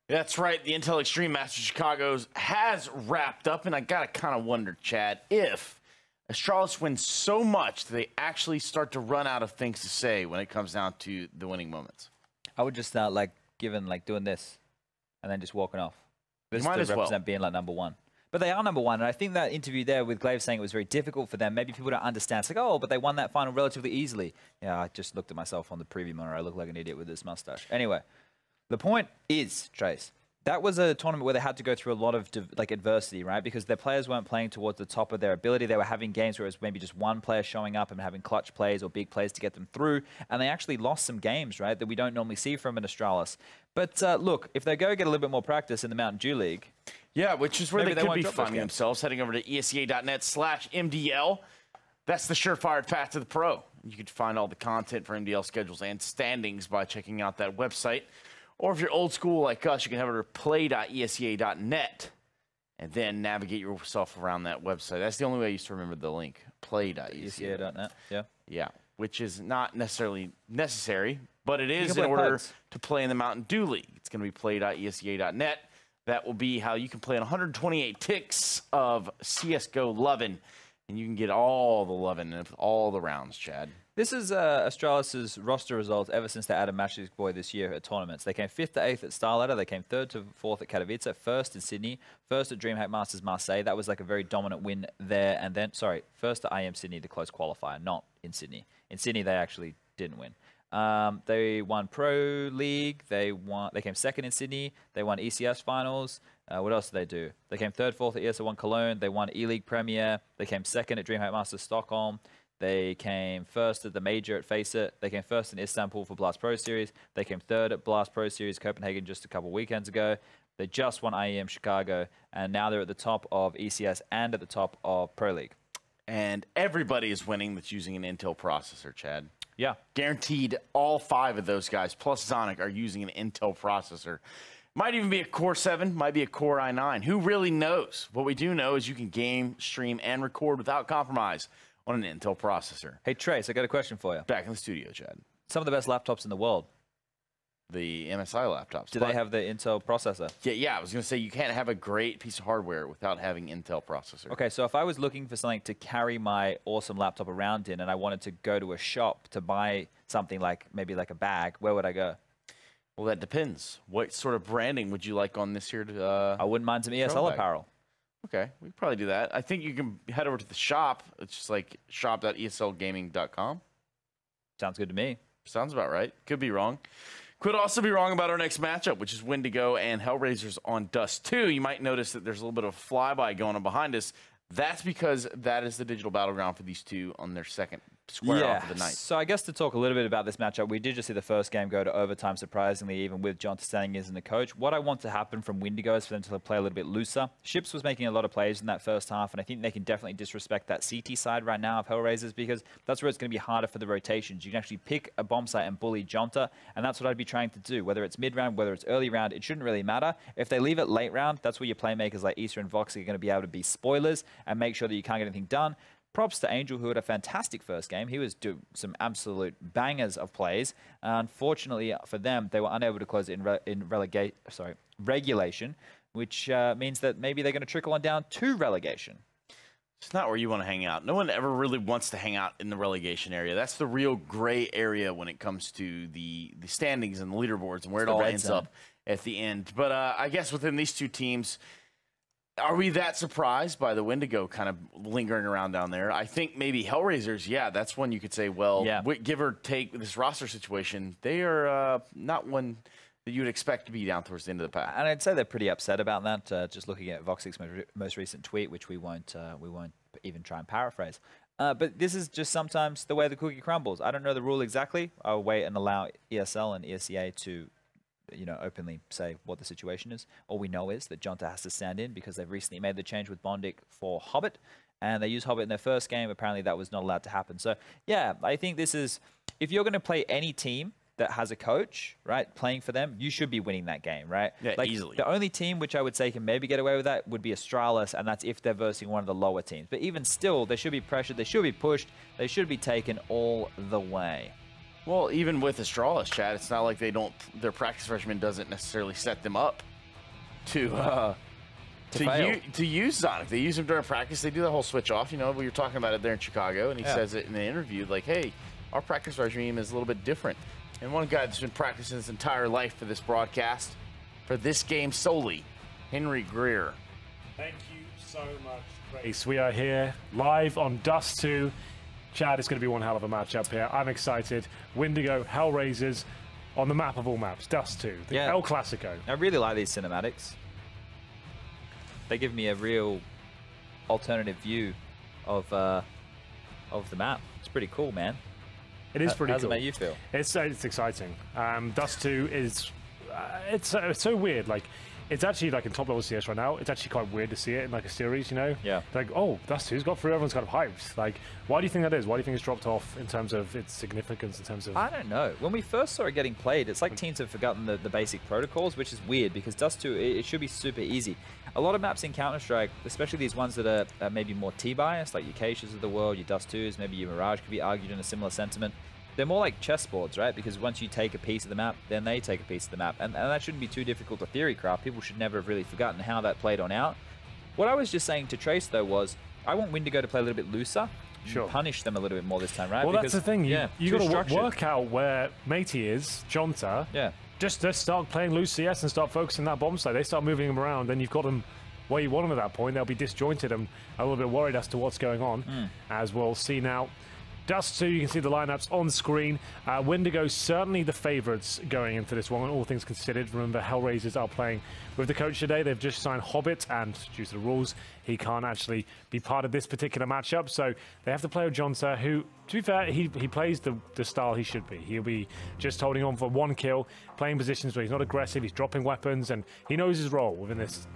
That's right. The Intel Extreme Masters Chicago's has wrapped up, and I gotta kind of wonder, Chad, if Astralis wins so much that they actually start to run out of things to say when it comes down to the winning moments. I would just start doing this, and then just walking off. This might to as represent well. being like #1. But they are #1, and I think that interview there with Glaive saying it was very difficult for them. Maybe people don't understand. It's like, oh, but they won that final relatively easily. Yeah, I just looked at myself on the preview monitor. I look like an idiot with this mustache. Anyway, the point is, Trace, that was a tournament where they had to go through a lot of adversity, right? Because their players weren't playing towards the top of their ability. They were having games where it was maybe just one player showing up and having clutch plays or big plays to get them through. And they actually lost some games, right, that we don't normally see from an Astralis. But look, if they go get a little bit more practice in the Mountain Dew League. Yeah, which is where they could be drop finding themselves, heading over to esca.net/MDL. That's the surefire path to the pro. You can find all the content for MDL schedules and standings by checking out that website. Or if you're old school like us, you can head over to play.esca.net and then navigate yourself around that website. That's the only way I used to remember the link, play.esca.net. Yeah. Yeah, which is not necessarily necessary, but it is in order to play in the Mountain Dew League. It's going to be play.esca.net. That will be how you can play in 128 ticks of CSGO lovin', and you can get all the lovin' of all the rounds, Chad. This is Astralis' roster results ever since they added Matchday Boy this year at tournaments. They came 5th to 8th at Starladder. They came 3rd to 4th at Katowice, 1st in Sydney, 1st at DreamHack Masters Marseille. That was like a very dominant win there. And then, 1st at IM Sydney, the close qualifier, not in Sydney. In Sydney, they actually didn't win. They won Pro League. They came 2nd in Sydney. They won ECS finals. What else did they do? They came 3rd, 4th at ESL Cologne. They won E-League Premier. They came 2nd at DreamHack Masters Stockholm. They came 1st at the Major at Face It. They came 1st in Istanbul for Blast Pro Series. They came 3rd at Blast Pro Series Copenhagen just a couple weekends ago. They just won IEM Chicago, and now they're at the top of ECS and at the top of Pro League. And everybody is winning that's using an Intel processor, Chad. Yeah. Guaranteed all 5 of those guys, plus Zonic, are using an Intel processor. Might even be a Core 7, might be a Core i9. Who really knows? What we do know is you can game, stream, and record without compromise on an Intel processor. Hey, Trace, I got a question for you. Back in the studio, Chad. Some of the best laptops in the world. The MSI laptops. Do they have the Intel processor? Yeah, I was going to say you can't have a great piece of hardware without having Intel processor. Okay, so if I was looking for something to carry my awesome laptop around in and I wanted to go to a shop to buy something like maybe like a bag, where would I go? Well, that depends. What sort of branding would you like on this here? I wouldn't mind some ESL apparel. Okay, we can probably do that. I think you can head over to the shop. It's just like shop.eslgaming.com. Sounds good to me. Sounds about right. Could be wrong. Could also be wrong about our next matchup, which is Windigo and HellRaisers on Dust2. You might notice that there's a little bit of a flyby going on behind us. That's because that is the digital battleground for these two on their second square off of the night. So I guess to talk a little bit about this matchup, we did just see the first game go to overtime, surprisingly, even with John standing as the coach. What I want to happen from Windigo is for them to play a little bit looser. Ships was making a lot of plays in that first half, and I think they can definitely disrespect that CT side right now of HellRaisers because that's where it's going to be harder for the rotations. You can actually pick a bomb site and bully Jonta, and that's what I'd be trying to do. Whether it's mid-round, whether it's early round, it shouldn't really matter. If they leave it late round, that's where your playmakers like Issa and Vox are going to be able to be spoilers and make sure that you can't get anything done. Props to Angel, who had a fantastic first game. He was doing some absolute bangers of plays. Unfortunately for them, they were unable to close it in regulation, which means that maybe they're going to trickle on down to relegation. It's not where you want to hang out. No one ever really wants to hang out in the relegation area. That's the real gray area when it comes to the standings and the leaderboards and where it all ends up at the end. But I guess within these two teams, are we that surprised by the Windigo kind of lingering around down there? I think maybe HellRaisers, yeah, that's one you could say, well, give or take this roster situation, they are not one that you would expect to be down towards the end of the pack. And I'd say they're pretty upset about that, just looking at Voxic's most recent tweet, which we won't even try and paraphrase. But this is just sometimes the way the cookie crumbles. I don't know the rule exactly. I'll wait and allow ESL and ESEA to openly say what the situation is. All we know is that Jonta has to stand in because they've recently made the change with Bondic for Hobbit, and they used Hobbit in their first game. Apparently that was not allowed to happen. So yeah, I think this is, if you're going to play any team that has a coach, right, playing for them, you should be winning that game, right? Yeah, easily. The only team which I would say can maybe get away with that would be Astralis, and that's if they're versing one of the lower teams. But even still, they should be pressured, they should be pushed, they should be taken all the way. Well, even with Astralis, Chad, it's not like their practice regimen doesn't necessarily set them up to use Sonic. They use him during practice. They do the whole switch off. You know, we were talking about it there in Chicago, and he says it in the interview, like, hey, our practice regime is a little bit different. And one guy that's been practicing his entire life for this broadcast, for this game solely, Henry Greer. Thank you so much, Grace. We are here live on Dust2. Chad, it's going to be one hell of a matchup here. I'm excited. Windigo, HellRaisers, on the map of all maps, Dust2, the El Clasico. I really like these cinematics. They give me a real alternative view of the map. It's pretty cool, man. It is pretty cool. How does it make you feel? It's exciting. Dust2 is it's so weird. Like, it's actually like in top level CS right now. It's actually quite weird to see it in like a series, you know? Yeah. Like, oh, Dust2's got through. Everyone's kind of hyped. Like, why do you think that is? Why do you think it's dropped off in terms of its significance? In terms of I don't know. When we first saw it getting played, it's like teams have forgotten the basic protocols, which is weird because Dust2 it should be super easy. A lot of maps in Counter-Strike, especially these ones that are maybe more T-biased, like your Caches of the world, your Dust2s, maybe your Mirage could be argued in a similar sentiment. They're more like chessboards, right? Because once you take a piece of the map, then they take a piece of the map. And that shouldn't be too difficult to theory craft. People should never have really forgotten how that played on out. What I was just saying to Trace, though, was I want Windigo to play a little bit looser. Sure. Punish them a little bit more this time, right? Well, because, that's the thing. You got to work out where Matey is, Jonta. Yeah. Just start playing loose CS and start focusing that bomb site. They start moving them around, then you've got them where you want them at that point. They'll be disjointed and a little bit worried as to what's going on, as we'll see now. Dust2, you can see the lineups on screen. Windigo certainly the favourites going into this one, all things considered. Remember, HellRaisers are playing with the coach today. They've just signed Hobbit, and due to the rules, he can't actually be part of this particular matchup. So they have to play with Jonta, who, to be fair, he plays the style he should be. He'll be just holding on for one kill, playing positions where he's not aggressive, he's dropping weapons, and he knows his role within this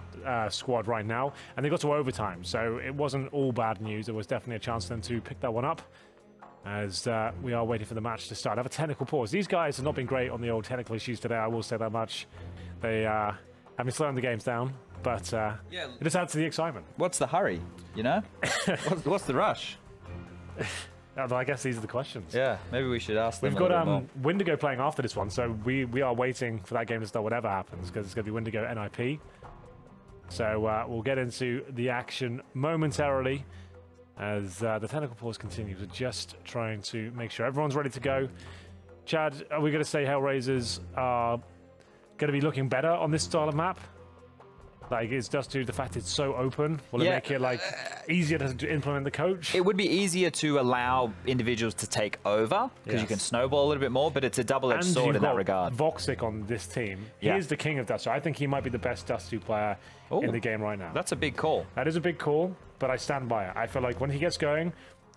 squad right now. And they got to overtime, so it wasn't all bad news. There was definitely a chance for them to pick that one up. As we are waiting for the match to start. Have a technical pause. These guys have not been great on the old technical issues today, I will say that much. They have been slowing the games down, but it just adds to the excitement. What's the hurry, you know? what's the rush? I guess these are the questions. Yeah, maybe we should ask them. We've got Windigo playing after this one, so we are waiting for that game to start whatever happens, because it's going to be Windigo NIP. So we'll get into the action momentarily. As the technical pause continues, we're just trying to make sure everyone's ready to go. Chad, are we going to say HellRaisers are going to be looking better on this style of map? Like, is Dust2 the fact it's so open? Will it make it like easier to implement the coach? It would be easier to allow individuals to take over because you can snowball a little bit more, but it's a double-edged sword in that regard. Voxic on this team. He is the king of Dust2. I think he might be the best Dust2 player in the game right now. That's a big call. That is a big call, but I stand by it. I feel like when he gets going,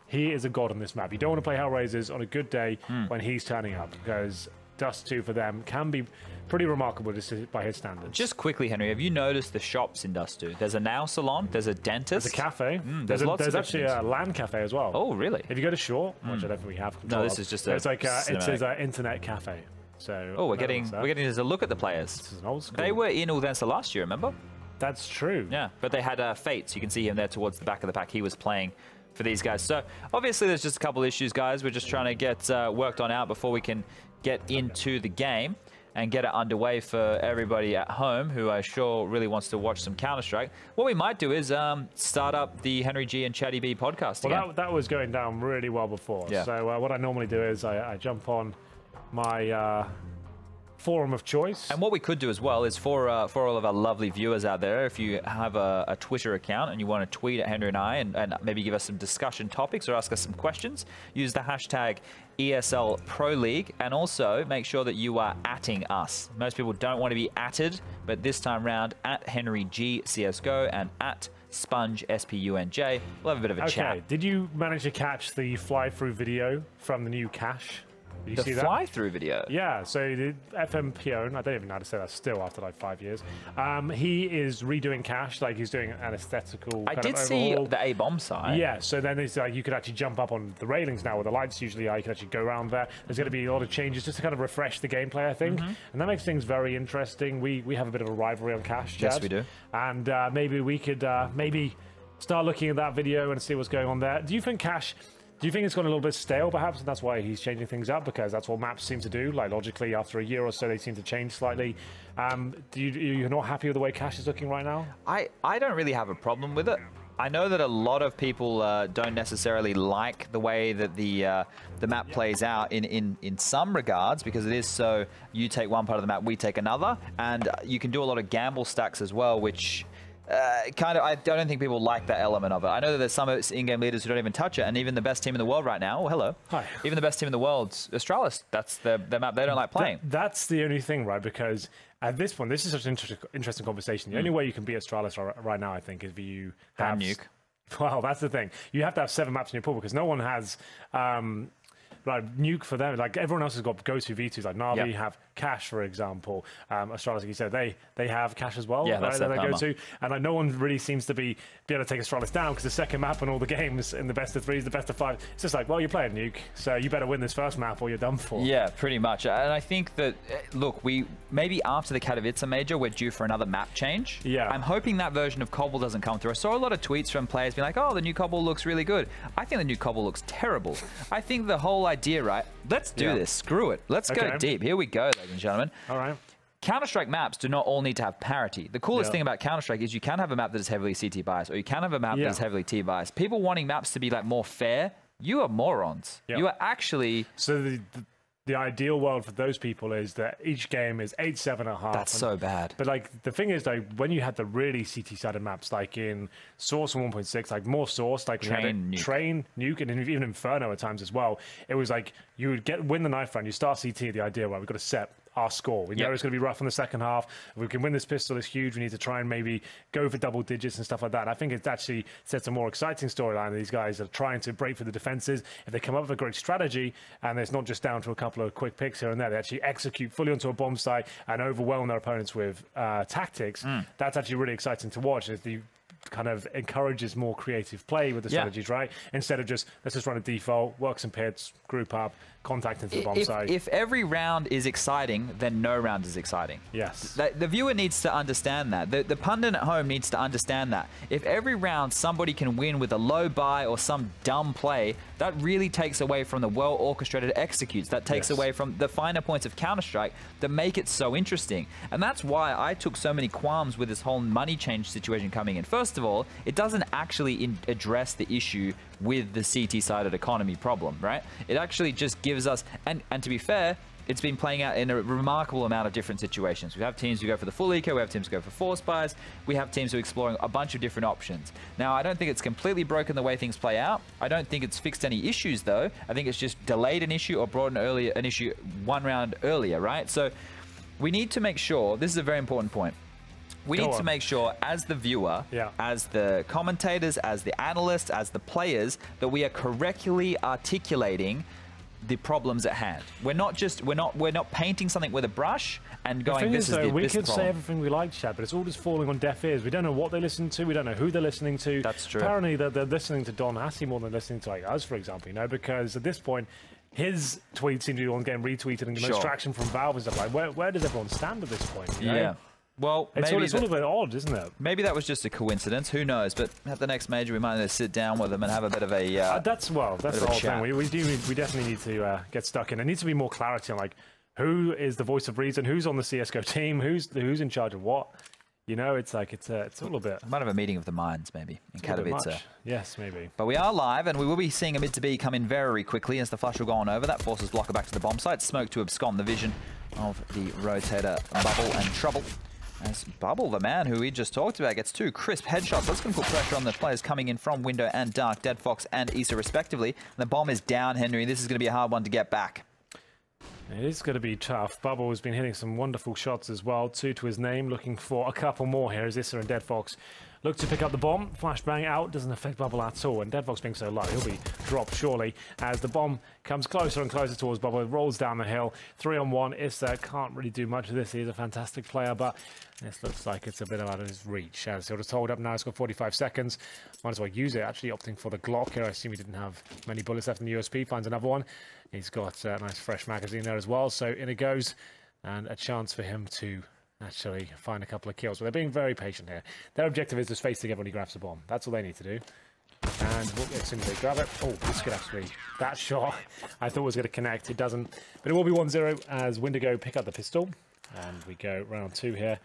he is a god on this map. You don't want to play HellRaisers on a good day when he's turning up, because Dust2 for them can be pretty remarkable just by his standards. Just quickly, Henry, have you noticed the shops in Dust2? There's a nail salon, there's a dentist. There's a cafe. There's actually a LAN cafe as well. Oh, really? If you go to Shore, which I don't think we have. No, this is just a it's like it says internet cafe. So we're getting a look at the players. This is an old school. They were in Odense last year, remember? That's true. Yeah, but they had Fates. You can see him there towards the back of the pack. He was playing for these guys. So obviously there's just a couple issues, guys. We're just trying to get worked on out before we can get into the game and get it underway for everybody at home who I'm sure really wants to watch some Counter-Strike. What we might do is start up the Henry G and Chatty B podcast again. Well, that was going down really well before. Yeah. So what I normally do is I jump on my forum of choice. And what we could do as well is for all of our lovely viewers out there, if you have a Twitter account and you want to tweet at Henry and I and maybe give us some discussion topics or ask us some questions, use the hashtag ESL Pro League, and also make sure that you are atting us. Most people don't want to be atted, but this time round, at Henry G CSGO and at Sponge SPUNJ. We'll have a bit of a chat. Okay, did you manage to catch the fly-through video from the new cache? Did you see that? fly-through video? Yeah, so the FMPO, I don't even know how to say that still after like 5 years. He is redoing cache, like he's doing an aesthetical I did see the A-bomb side. Yeah, so then it's like you could actually jump up on the railings now where the lights usually are. You can actually go around there. There's going to be a lot of changes just to kind of refresh the gameplay, I think. And that makes things very interesting. We have a bit of a rivalry on cache, Chad. Yes, we do. And maybe we could maybe start looking at that video and see what's going on there. Do you think cache Do you think it's gone a little bit stale, perhaps, and that's why he's changing things up? Because that's what maps seem to do. Like, logically, after a year or so, they seem to change slightly. You're not happy with the way Cash is looking right now? I don't really have a problem with it. I know that a lot of people don't necessarily like the way that the map plays out in some regards, because it is so you take one part of the map, we take another, and you can do a lot of gamble stacks as well, which I don't think people like that element of it. I know that there's some in-game leaders who don't even touch it, and even the best team in the world right now, oh, hello. Hi. Even the best team in the world, Astralis, that's the map they don't like playing. That's the only thing, right? Because at this point, this is such an interesting conversation. The only way you can beat Astralis right now, I think, is if you have... Nuke. Well, that's the thing. You have to have 7 maps in your pool, because no one has... like Nuke for them, like everyone else has got go-to V2s, like Na'Vi have Cash, for example. Astralis, like you said, they have Cash as well. Yeah, that's their their go-to. And like no one really seems to be able to take Astralis down, because the second map on all the games in the best of 3s, the best of 5, it's just like, well, you're playing Nuke, so you better win this first map or you're done for. Yeah, pretty much. And I think that, look, maybe after the Katowice major, we're due for another map change. Yeah. I'm hoping that version of Cobble doesn't come through. I saw a lot of tweets from players being like, oh, the new Cobble looks really good. I think the new Cobble looks terrible. I think the whole idea, right? Let's do this. Screw it. Let's go deep. Here we go, ladies and gentlemen. All right. Counter-Strike maps do not all need to have parity. The coolest thing about Counter-Strike is you can have a map that is heavily CT biased, or you can have a map that is heavily T biased. People wanting maps to be like more fair, you are morons. You are actually... So the ideal world for those people is that each game is 8-7.5. That's so bad. But like the thing is, like when you had the really CT-sided maps, like in Source and 1.6, like more Source, like Train, Nuke, and even Inferno at times as well. It was like you would win the knife round, you start CT, the idea, well, we've got to set our score. We know it's going to be rough in the second half. If we can win this pistol, it's huge. We need to try and maybe go for double digits and stuff like that. And I think it actually sets a more exciting storyline. These guys are trying to break through the defenses. If they come up with a great strategy, and it's not just down to a couple of quick picks here and there, they actually execute fully onto a bomb site and overwhelm their opponents with tactics. That's actually really exciting to watch. As the kind of encourages more creative play with the strategies, right? Instead of just, let's just run a default, work some pits, group up, contact into the bomb site. If every round is exciting, then no round is exciting. Yes. The viewer needs to understand that. The pundit at home needs to understand that. If every round somebody can win with a low buy or some dumb play, that really takes away from the well-orchestrated executes. That takes away from the finer points of Counter-Strike that make it so interesting. And that's why I took so many qualms with this whole money change situation coming in. First of all, it doesn't actually address the issue with the CT-sided economy problem, right? It actually just gives us, and to be fair, it's been playing out in a remarkable amount of different situations. We have teams who go for the full eco, we have teams who go for force buys, we have teams who are exploring a bunch of different options. Now, I don't think it's completely broken the way things play out. I don't think it's fixed any issues, though. I think it's just delayed an issue or brought an issue one round earlier, right? So we need to make sure, this is a very important point, we need to make sure, as the viewer, as the commentators, as the analysts, as the players, that we are correctly articulating the problems at hand. We're not painting something with a brush and going, this is the problem. We can say everything we like, Chad, but it's all just falling on deaf ears. We don't know what they listen to. We don't know who they're listening to. That's true. Apparently, they're listening to Don Hassey more than listening to like us, for example, you know, because at this point, his tweets seem to be on getting retweeted and the most traction from Valve and stuff. Like, where does everyone stand at this point? You know? Yeah. Well, it's all a bit odd, isn't it? Maybe that was just a coincidence. Who knows? But at the next major, we might need to sit down with them and have a bit of a. That's the whole thing. We definitely need to get stuck in. There needs to be more clarity on like who is the voice of reason, who's on the CS:GO team, who's in charge of what. You know, it's like it's a little bit. Might have a meeting of the minds, maybe in Katowice. Yes, maybe. But we are live, and we will be seeing a mid to B come in very quickly as the flash will go on over. That forces Blocker back to the bomb site. Smoke to abscond the vision of the rotator Bubble and Trouble. As Bubble, the man who we just talked about, gets 2 crisp headshots. That's going to put pressure on the players coming in from Window and Dark, Dead Fox and Issa respectively. And the bomb is down, Henry. This is going to be a hard one to get back. It is going to be tough. Bubble has been hitting some wonderful shots as well. 2 to his name, looking for a couple more here as Issa and Dead Fox look to pick up the bomb. Flashbang out, doesn't affect Bubble at all. And Dead Fox being so low, he'll be dropped surely as the bomb comes closer and closer towards Bubble. It rolls down the hill. 3-on-1. Issa can't really do much of this. He is a fantastic player, but this looks like it's a bit out of his reach. As he'll just hold up now, it's got 45 seconds. Might as well use it, actually opting for the Glock here. I assume he didn't have many bullets left in the USP. Finds another one. He's got a nice fresh magazine there as well. So in it goes, and a chance for him to actually find a couple of kills. But they're being very patient here. Their objective is just face together when he grabs the bomb. That's all they need to do. And as soon as they grab it, oh, this could actually, that shot I thought was going to connect. It doesn't. But it will be 1-0 as Windigo pick up the pistol. And we go round 2 here.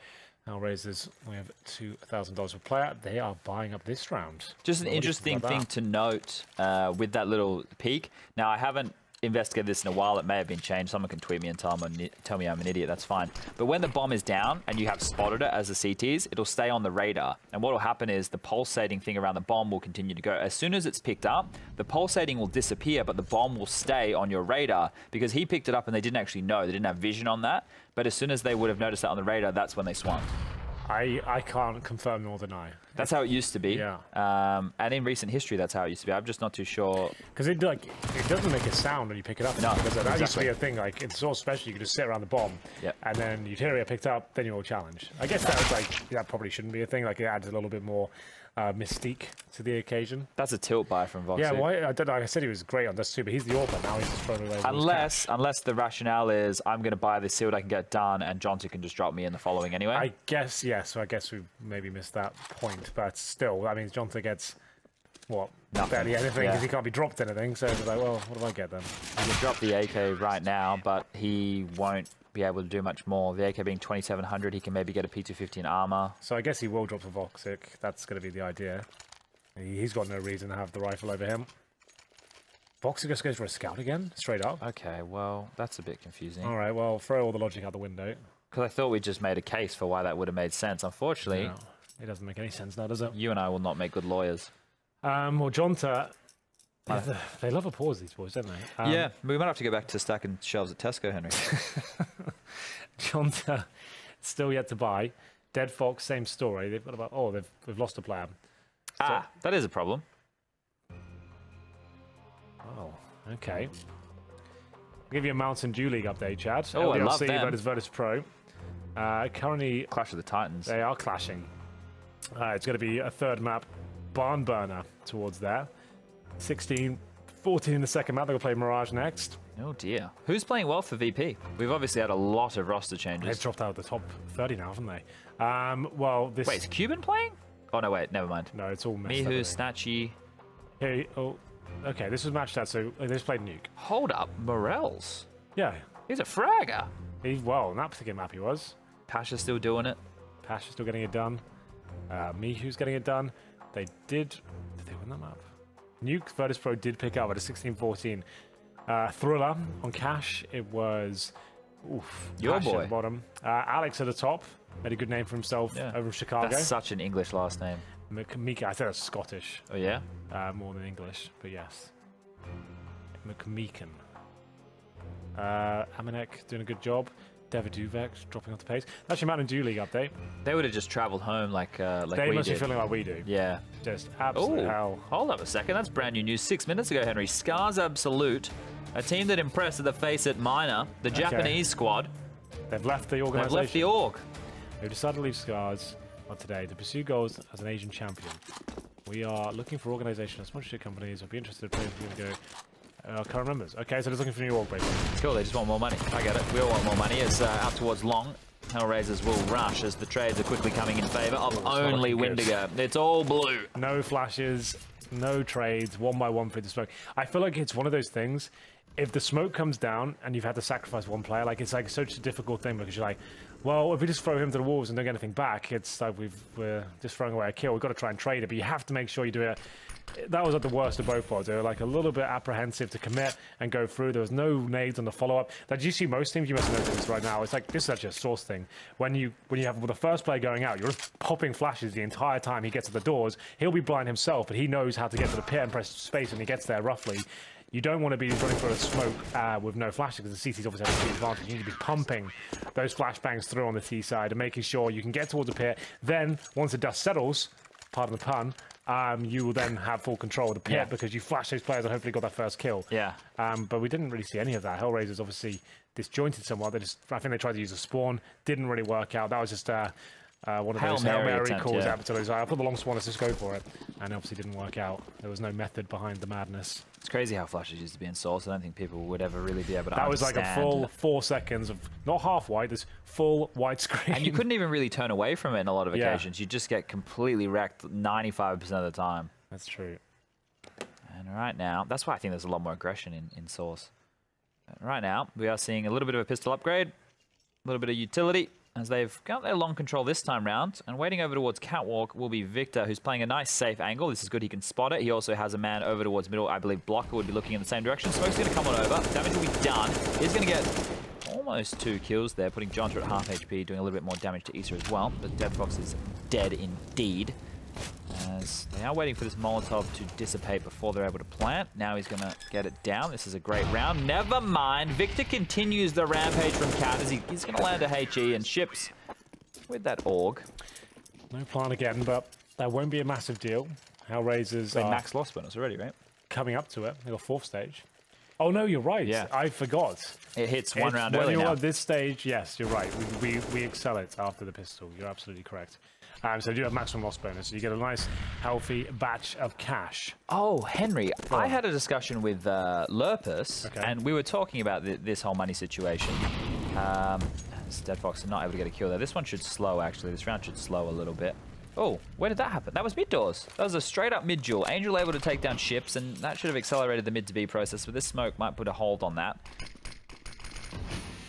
HellRaisers, we have $2,000 per player. They are buying up this round. Just an interesting thing to note with that little peek. Now, I haven't investigated this in a while. It may have been changed. Someone can tweet me and tell me I'm an idiot. That's fine. But when the bomb is down and you have spotted it as the CTs, it'll stay on the radar. And what will happen is the pulsating thing around the bomb will continue to go. As soon as it's picked up, the pulsating will disappear, but the bomb will stay on your radar because he picked it up and they didn't actually know. They didn't have vision on that. But as soon as they would have noticed that on the radar, that's when they swung. I can't confirm nor deny. That's how it used to be. Yeah. And in recent history, that's how it used to be. I'm just not too sure. Because it doesn't make a sound when you pick it up. No, that used to be a thing. Like, it's so special. You could just sit around the bomb, and then you'd hear it picked up, then you'll challenge. I guess that was like, that probably shouldn't be a thing. Like, it adds a little bit more mystique to the occasion. That's a tilt buy from Voxy. Yeah, well, I don't know. I said he was great on Dust2, but he's the AWP now. He's just throwing away. Unless the rationale is I'm going to buy this, see what I can get done, and Johnson can just drop me in the following anyway. I guess, yes. So I guess we maybe missed that point, but still, that means Johnson gets what? Nothing. Barely anything because he can't be dropped anything. So it's like, well, what do I get then? He can drop the AK right now, but he won't be able to do much more. The AK being 2,700, he can maybe get a P250 in armor. So I guess he will drop the Voxic. That's going to be the idea. He's got no reason to have the rifle over him. Voxic just goes for a scout again, straight up. Okay, well, that's a bit confusing. All right, well, throw all the logic out the window. Because I thought we just made a case for why that would have made sense. Unfortunately, no, it doesn't make any sense now, does it? You and I will not make good lawyers. Well, Jonta, they love a pause, these boys, don't they? Yeah, we might have to go back to stacking shelves at Tesco, Henry. Jonta, still yet to buy. Dead Fox, same story. They've got about, they've lost a player. So, that is a problem. Oh, okay. I'll give you a Mountain Dew League update, Chad. Oh, I love LDLC them. versus Virtus Pro. Currently, Clash of the Titans. they are clashing. It's going to be a third map, Barn Burner, towards there. 16-14 in the second map. They're going to play Mirage next. Oh, dear. Who's playing well for VP? We've obviously had a lot of roster changes. They've dropped out of the top 30 now, haven't they? Well, this... Wait, is Cuban playing? Oh, no, wait, never mind. No, it's all messed Mihu, up. Snatchy. Hey, okay, this was Matchday, so they just played Nuke. Hold up, Morels. Yeah. He's a fragger. Well, in that particular map he was. Pasha's still doing it. Pasha's still getting it done. Mihu's getting it done. Did they win that map? Nuke Virtus Pro did pick up at a 16-14. Thriller on Cash, it was... Oof, Your Cash boy. at the bottom. Alex at the top. Made a good name for himself over in Chicago. That's such an English last name. Mika, I said it's Scottish. Oh, yeah? More than English, but yes. McMeekan. Amanek doing a good job. Devaduvek dropping off the pace. That's your Mountain Dew League update. They would have just traveled home like they we must did. be feeling like we do. Yeah. Just absolute hell. Hold up a second. That's brand new news 6 minutes ago, Henry. Scars Absolute, a team that impressed at the face at Minor, the Japanese squad. They've left the organization. They've left the org. They've decided to leave Scars today to pursue goals as an Asian champion. We are looking for organization and sponsorship companies. I'd be interested in playing for current members. Okay, so they're looking for a new org, basically. Cool, they just want more money. I get it. We all want more money. It's out towards long. HellRaisers will rush as the trades are quickly coming in favor of only Windigo. It's all blue. No flashes, no trades, one by one through the smoke. I feel like it's one of those things. If the smoke comes down and you've had to sacrifice one player, like it's like such a difficult thing because you're like, well, if we just throw him to the wolves and don't get anything back, it's like we're just throwing away a kill. We've got to try and trade it, but you have to make sure you do it. That was like the worst of both worlds. They were like a little bit apprehensive to commit and go through. There was no nades on the follow-up. That you see most teams, you must notice this right now. It's like this is actually a source thing. When you have the first player going out, you're just popping flashes the entire time he gets to the doors. He'll be blind himself, but he knows how to get to the pit and press space when he gets there roughly. You don't want to be running for a smoke with no flashes because the CT's obviously have a huge advantage. You need to be pumping those flashbangs through on the T side and making sure you can get towards the pit. Then, once the dust settles, pardon the pun, you will then have full control of the pit because you flash those players and hopefully got that first kill. Yeah. But we didn't really see any of that. HellRaisers obviously disjointed somewhat. I think they tried to use a spawn. Didn't really work out. That was just one of those Hail Mary calls out. I put the long spawn, let's just go for it. And it obviously didn't work out. There was no method behind the madness. It's crazy how flashes used to be in Source. I don't think people would ever really be able to That understand. was like a full 4 seconds of, not half white, this full white screen. And you couldn't even really turn away from it in a lot of occasions. You just get completely wrecked 95% of the time. That's true. And right now, that's why I think there's a lot more aggression in Source. And right now, we are seeing a little bit of a pistol upgrade, a little bit of utility, as they've got their long control this time round. And waiting over towards Catwalk will be Victor, who's playing a nice safe angle. This is good, he can spot it. He also has a man over towards middle. I believe Blocker would be looking in the same direction. Smoke's going to come on over. Damage will be done. He's going to get almost 2 kills there, putting Jonta at half HP, doing a little bit more damage to Issa as well. But Dead Fox is dead indeed, as they are waiting for this Molotov to dissipate before they're able to plant. Now he's going to get it down. This is a great round. Never mind. Victor continues the rampage from Cat as he's going to land a HE and ships with that AUG. No plant again, but that won't be a massive deal. HellRaisers are max loss bonus already, right? coming up to it. They got 4th stage. Oh, no, you're right. Yeah. I forgot. It hits one round when early you're now. at this stage, yes, you're right. We excel it after the pistol. You're absolutely correct. So you do have maximum loss bonus. So you get a nice, healthy batch of cash. Oh, Henry, I had a discussion with Lurpus, and we were talking about this whole money situation. Dead Fox are not able to get a kill there. This one should slow, actually. This round should slow a little bit. Oh, where did that happen? That was mid doors. That was a straight up mid duel. Angel able to take down ships, and that should have accelerated the mid to B process, but this smoke might put a hold on that.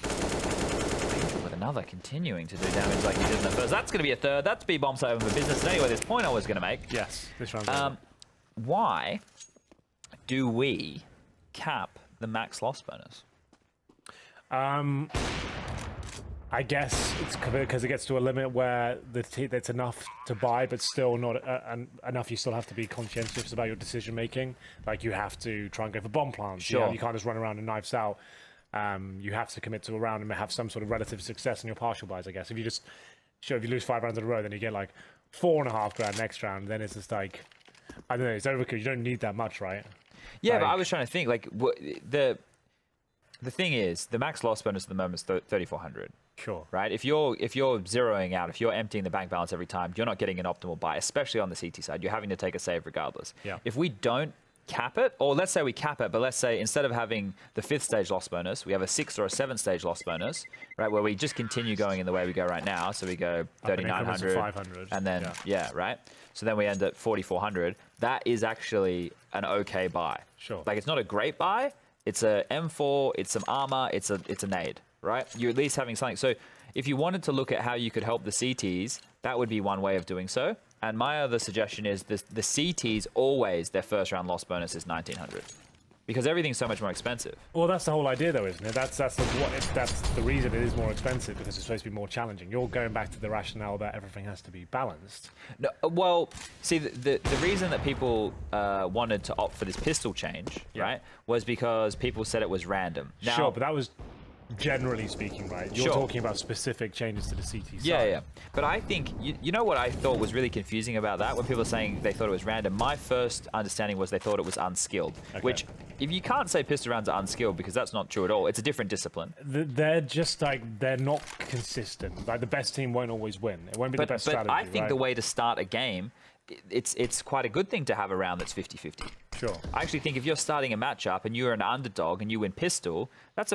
Angel with another continuing to do damage like he did in the first. That's going to be a 3rd. That's B bomb side of the business. And anyway, this point I was going to make. Yes, this round's over. Why do we cap the max loss bonus? I guess it's because it gets to a limit where it's enough to buy, but still not enough. You still have to be conscientious about your decision making. Like you have to try and go for bomb plants. Sure. You can't just run around and knives out. You have to commit to a round and have some sort of relative success in your partial buys. I guess if you just if you lose 5 rounds in a row, then you get like 4.5 grand next round. Then it's just like I don't know. It's overkill. You don't need that much, right? Yeah, like, but I was trying to think like the thing is the max loss bonus at the moment is 3,400. Sure. Right? If you're zeroing out, if you're emptying the bank balance every time, you're not getting an optimal buy, especially on the CT side. You're having to take a save regardless. Yeah. If we don't cap it, or let's say we cap it, but let's say instead of having the 5th stage loss bonus, we have a 6th or a 7th stage loss bonus, right? Where we just continue going in the way we go right now. So we go 3,900, 500, and then right. So then we end at 4,400. That is actually an okay buy. Sure. Like it's not a great buy. It's a M4. It's some armor. It's a nade. Right? You're at least having something. So if you wanted to look at how you could help the CTs, that would be one way of doing so. And my other suggestion is the CTs always, their first round loss bonus is 1,900. Because everything's so much more expensive. Well, that's the whole idea, though, isn't it? That's the reason it is more expensive, because it's supposed to be more challenging. You're going back to the rationale that everything has to be balanced. No, well, see, the reason that people wanted to opt for this pistol change, right, was because people said it was random. Now, sure, but that was generally speaking, right? You're talking about specific changes to the CT side. Yeah. But I think, you know what I thought was really confusing about that? When people are saying they thought it was random, my first understanding was they thought it was unskilled. Okay. Which, if you can't say pistol rounds are unskilled, because that's not true at all. It's a different discipline. They're just like, they're not consistent. Like the best team won't always win. It won't be the best strategy, But I think the way to start a game, it's quite a good thing to have a round that's 50-50. Sure. I actually think if you're starting a matchup and you're an underdog and you win pistol, that's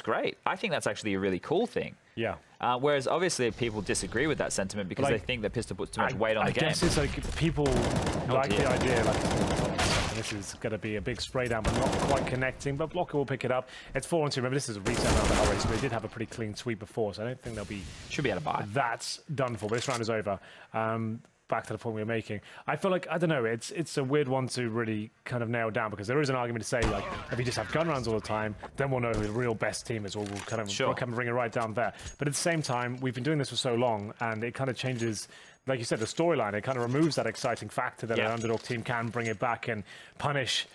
great. I think that's actually a really cool thing. Yeah. Whereas obviously people disagree with that sentiment because they think that pistol puts too much weight on the game. I guess it's like people like the idea, like, and this is going to be a big spray down, but not quite connecting, but Blocker will pick it up. It's 4-2. Remember, this is a reset round of HellRaisers, so they did have a pretty clean sweep before, so I don't think they'll be... Should be able to buy. That's done for, but this round is over. Back to the point we were making. I feel like, I don't know, it's a weird one to really kind of nail down, because there is an argument to say, like, if you just have gun rounds all the time, then we'll know who the real best team is, or we'll kind of bring it right down there. But at the same time, we've been doing this for so long, and it kind of changes, like you said, the storyline. It kind of removes that exciting factor that an underdog team can bring it back and punish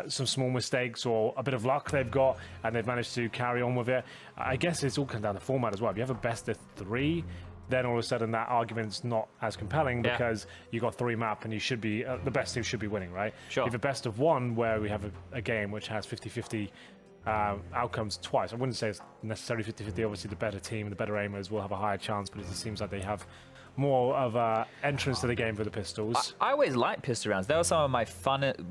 some small mistakes or a bit of luck they've got, and they've managed to carry on with it. I guess it's all comes down to format as well. If you have a best of 3, then all of a sudden that argument's not as compelling, because you got 3 map and you should be the best team should be winning, right? Sure. If a best of 1 where we have a game which has 50-50 outcomes twice, I wouldn't say it's necessarily 50-50. Obviously, the better team, the better aimers will have a higher chance, but it just seems like they have more of entrance to the game for the pistols. I always liked pistol rounds. They were some of my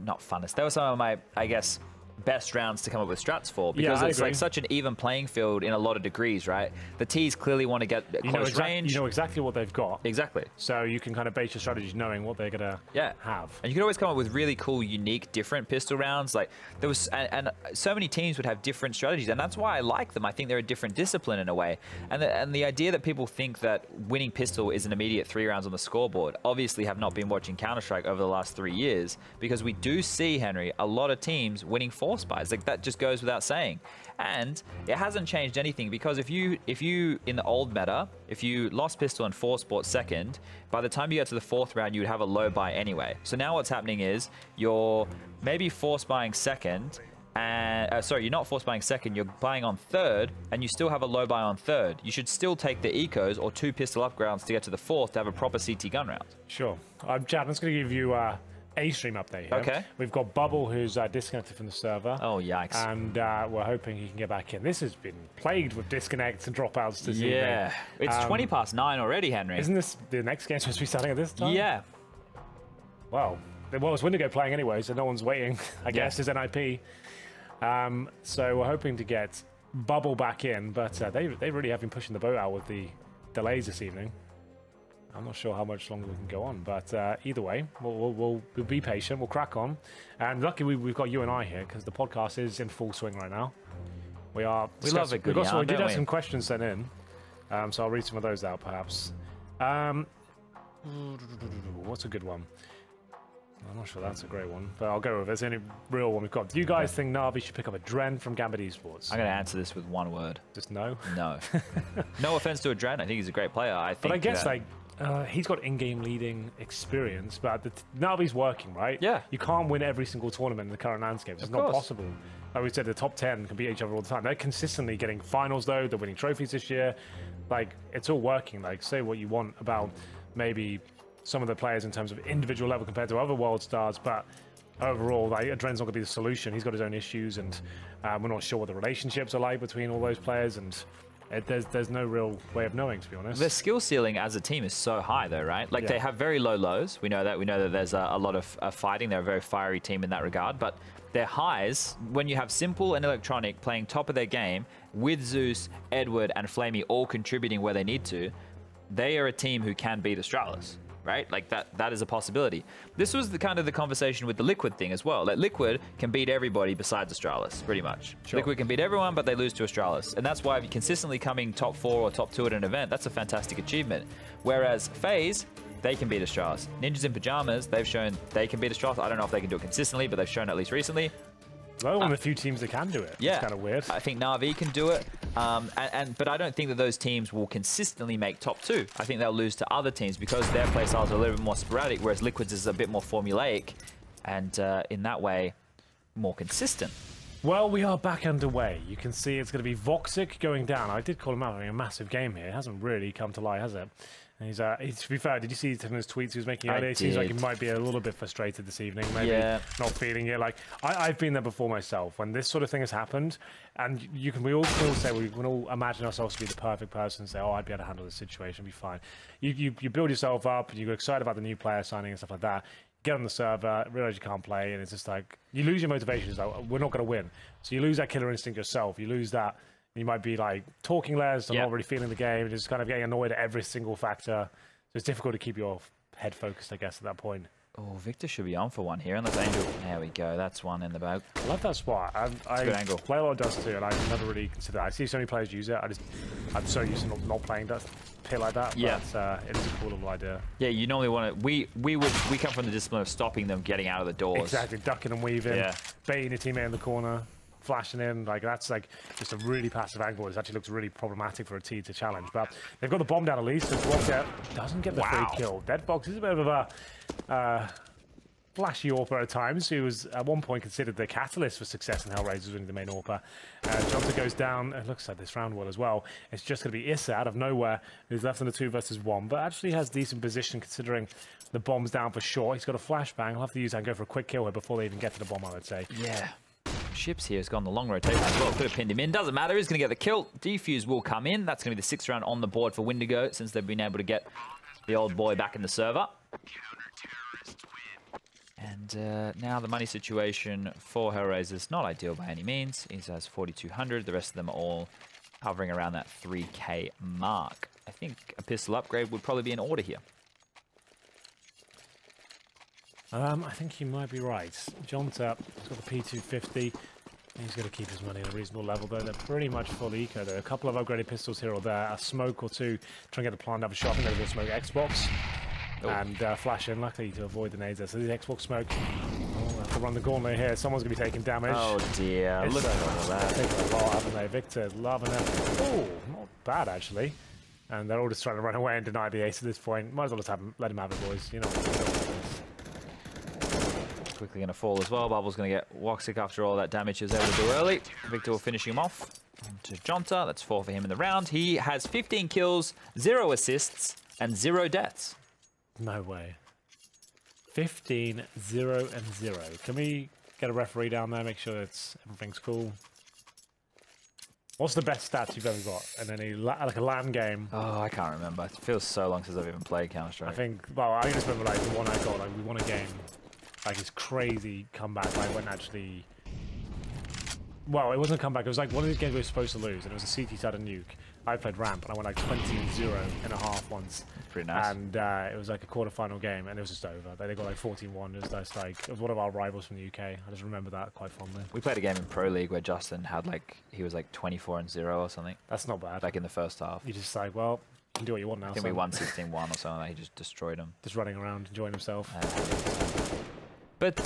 not funnest. They were some of my, I guess, best rounds to come up with strats for, because it's like such an even playing field in a lot of degrees, right? The T's clearly want to get close range. You know exactly what they've got. Exactly. So you can kind of base your strategies knowing what they're going to have. And you can always come up with really cool, unique, different pistol rounds. Like there was, and so many teams would have different strategies, and that's why I like them. I think they're a different discipline in a way. And the idea that people think that winning pistol is an immediate 3 rounds on the scoreboard obviously have not been watching Counter-Strike over the last 3 years, because we do see, Henry, a lot of teams winning 4 spies. Like that just goes without saying. And it hasn't changed anything, because if you in the old meta, if you lost pistol and 4 sport second, by the time you get to the 4th round, you would have a low buy anyway. So now what's happening is you're maybe 4 spying second, and sorry, you're not 4 spying second, you're buying on 3rd, and you still have a low buy on 3rd. You should still take the ecos or 2 pistol upgrades to get to the 4th to have a proper CT gun round. Sure. Chad, I'm just going to give you a stream update here. Okay. We've got Bubble, who's disconnected from the server. Oh, yikes. And we're hoping he can get back in. This has been plagued with disconnects and dropouts this evening. Yeah. It's 20 past 9 already, Henry. Isn't this the next game supposed to be starting at this time? Yeah. Well, it's Windigo playing anyway, so no one's waiting, I guess, is NIP. So we're hoping to get Bubble back in, but they really have been pushing the boat out with the delays this evening. I'm not sure how much longer we can go on, but either way, we'll be patient. We'll crack on. And luckily, we've got you and I here, because the podcast is in full swing right now. We love it. We did have some questions sent in, so I'll read some of those out, perhaps. What's a good one? I'm not sure that's a great one, but I'll go with it. It's the only real one we've got. Do you guys think Na'Vi should pick up a Dren from Gambit Esports? I'm going to answer this with one word. Just no? No. No offense to a Dren. I think he's a great player. But I guess, he's got in-game leading experience, but Na'Vi's working, right? Yeah. You can't win every single tournament in the current landscape. It's not possible. Like we said, the top 10 can beat each other all the time. They're consistently getting finals, though. They're winning trophies this year. Like, it's all working. Like, say what you want about maybe some of the players in terms of individual level compared to other world stars, but overall, like, Dren's not going to be the solution. He's got his own issues, and we're not sure what the relationships are like between all those players, and there's no real way of knowing, to be honest. Their skill ceiling as a team is so high, though, right? Like, they have very low lows. We know that. We know that there's a lot of fighting. They're a very fiery team in that regard, but their highs, when you have Simple and Electronic playing top of their game, with Zeus, Edward, and Flamey all contributing where they need to, they are a team who can beat Astralis. Right? Like that is a possibility. This was the kind of the conversation with the Liquid thing as well. Like Liquid can beat everybody besides Astralis, pretty much. Sure. Liquid can beat everyone, but they lose to Astralis. And that's why if you're consistently coming top 4 or top 2 at an event, that's a fantastic achievement. Whereas FaZe, they can beat Astralis. Ninjas in Pajamas, they've shown they can beat Astralis. I don't know if they can do it consistently, but they've shown at least recently. Well, one of the few teams that can do it. Yeah. It's kind of weird. I think Na'Vi can do it. But I don't think that those teams will consistently make top 2. I think they'll lose to other teams because their play styles are a little bit more sporadic, whereas Liquid's is a bit more formulaic and in that way, more consistent. Well, we are back underway. You can see it's going to be Voxic going down. I did call him out having a massive game here. It hasn't really come to light, has it? And he's to be fair, did you see some of his tweets he was making earlier? It seems like he might be a little bit frustrated this evening, maybe not feeling it. Like I've been there before myself when this sort of thing has happened, and we all say we can all imagine ourselves to be the perfect person and say, oh, I'd be able to handle this situation, be fine. You build yourself up, and you get excited about the new player signing and stuff like that. Get on the server, realize you can't play, and it's just like you lose your motivation. It's like we're not going to win, so you lose that killer instinct yourself. You lose that. You might be like talking less, not really feeling the game, just kind of getting annoyed at every single factor. So it's difficult to keep your head focused, I guess, at that point. Oh, Victor should be on for one here, unless Angel. There we go. That's one in the bag. I love that spot. I play a lot of Dust2, and I never really consider that. I see so many players use it. I'm so used to not playing Dust pit like that. Yeah, but it is a cool little idea. Yeah, you normally want to. We come from the discipline of stopping them getting out of the doors. Exactly, ducking and weaving, baiting a teammate in the corner. Flashing in, like that's like just a really passive angle. It actually looks really problematic for a T to challenge, but they've got the bomb down at least. Block doesn't get the free kill. Deadbox is a bit of a flashy AWPer at times, who was at one point considered the catalyst for success in HellRaisers winning the main AWPer. Johnson goes down. It looks like this round will as well. It's just going to be Issa out of nowhere, who's left in a 2 versus 1, but actually has decent position considering the bomb's down for sure. He's got a flashbang. He'll have to use that and go for a quick kill here before they even get to the bomb, I would say. Yeah. Ships here has gone the long rotation as well. Could have pinned him in. Doesn't matter. He's going to get the kill. Defuse will come in. That's going to be the 6th round on the board for Windigo since they've been able to get the old boy back in the server. And And now the money situation for HellRaisers, not ideal by any means. He has 4,200. The rest of them are all hovering around that 3K mark. I think a pistol upgrade would probably be in order here. I think you might be right. Jonta has got the P250. He's going to keep his money at a reasonable level, though. They're pretty much full eco. There are a couple of upgraded pistols here or there, a smoke or two, trying to get the plant to have a shot. I think they're going to smoke Xbox and flash in, luckily, to avoid the nades there. So the Xbox smoke. Oh, have to run the gauntlet here. Someone's going to be taking damage. Oh, dear. Look at all that. They've taken a lot, haven't they? Victor's loving it. Oh, not bad, actually. And they're all just trying to run away and deny the ace at this point. Might as well just let him have it, boys. You know. Quickly going to fall as well. Bubble's going to get Woxic after all that damage he was able to do early. Victor will finish him off. On to Jonta. That's 4 for him in the round. He has 15 kills, 0 assists, and 0 deaths. No way. 15, 0, and 0. Can we get a referee down there, make sure that everything's cool? What's the best stats you've ever got in any, like a LAN game? Oh, I can't remember. It feels so long since I've even played Counter-Strike. I think, well, I just remember like the one I got, like we won a game. Like this crazy comeback. I went actually. Well, it wasn't a comeback. It was like one of these games we were supposed to lose, and it was a CT side of nuke. I played ramp, and I went like 20-0 in a half once. Pretty nice. And it was like a quarter-final game, and it was just over. They got like 14-1. It was just like it was one of our rivals from the UK. I just remember that quite fondly. We played a game in Pro League where Justin had like he was like 24-0 or something. That's not bad. Like in the first half. You just like, well, you can do what you want now. I think we won 16-1 or something. He just destroyed him. Just running around, enjoying himself. But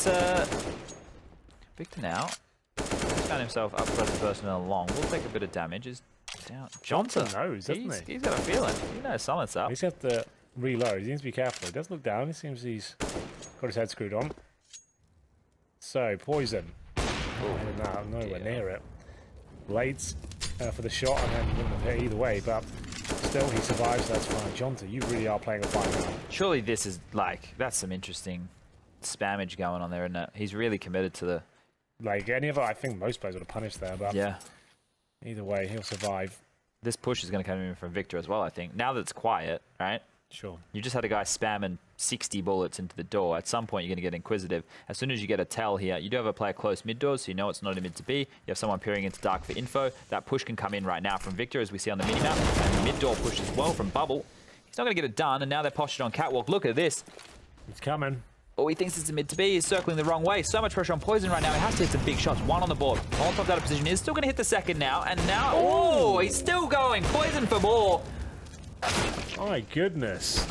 Victor now found himself up close to personnel long. Will take a bit of damage. Is down. Johnson knows, doesn't he? He's got a feeling. He knows something's up. He's got to reload. He needs to be careful. He does look down. He seems he's got his head screwed on. So, poison. No, nowhere near it. Blades for the shot, and then wouldn't have hit either way, but still he survives. So that's fine. Jonta, you really are playing a fight now. Surely this is like, that's some interesting spammage going on there, isn't it? He's really committed to the... Like any of it, I think most players would have punished there, but yeah. Either way, he'll survive. This push is going to come in from Victor as well, I think. Now that it's quiet, right? Sure. You just had a guy spamming 60 bullets into the door. At some point, you're going to get inquisitive. As soon as you get a tell here, you do have a player close mid doors, so you know it's not a mid to be. You have someone peering into dark for info. That push can come in right now from Victor, as we see on the minimap. And the mid door push as well from Bubble. He's not going to get it done, and now they're postured on Catwalk. Look at this. It's coming. Oh, he thinks it's a mid to be. He's circling the wrong way. So much pressure on Poison right now. He has to hit some big shots. One on the board. Molotov's out of position. He's still going to hit the second now. And now, oh, he's still going. Poison for more. My goodness.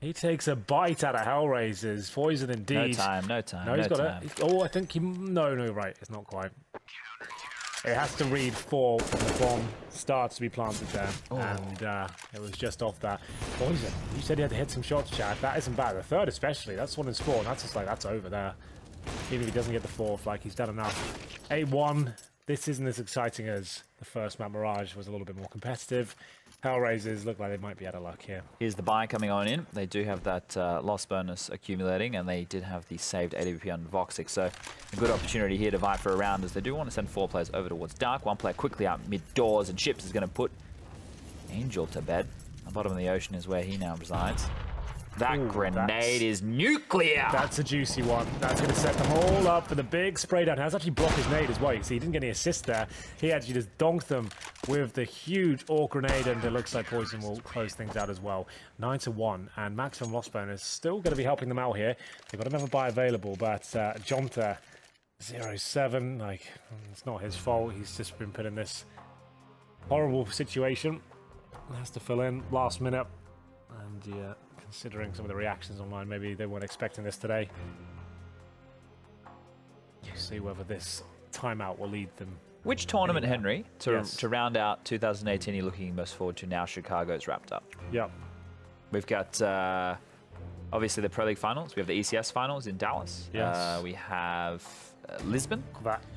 He takes a bite out of HellRaisers. Poison indeed. No time. No, he's got it. Oh, I think he... No, right. It's not quite. It has to read 4 when the bomb starts to be planted there. Oh. And it was just off that. Poison, you said he had to hit some shots, Chad. That isn't bad. The third especially. That's 1 in score. And that's just like, that's over there. Even if he doesn't get the 4th, like, he's done enough. 8-1. This isn't as exciting as the first map. Mirage was a little bit more competitive. HellRaisers look like they might be out of luck here. Here's the buy coming on in. They do have that loss bonus accumulating, and they did have the saved AWP on Voxic, so a good opportunity here to vie for a round, as they do want to send 4 players over towards Dark. 1 player quickly out mid-doors, and Chips is going to put Angel to bed. The bottom of the ocean is where he now resides. That grenade is nuclear! That's a juicy one. That's going to set them all up for the big spray down. That's actually blocked his nade as well. You see, he didn't get any assist there. He actually just donked them with the huge AWP grenade, and it looks like Poison will close things out as well. 9-1, and maximum loss bonus still going to be helping them out here. They've got another buy available, but Jonta 0-7. Like, it's not his fault. He's just been put in this horrible situation. He has to fill in last minute, and yeah. Considering some of the reactions online, maybe they weren't expecting this today. We'll see whether this timeout will lead them. Which tournament, Henry, to round out 2018 you're looking most forward to now Chicago's wrapped up? Yep. We've got, obviously, the Pro League finals. We have the ECS finals in Dallas. Yes. We have Lisbon.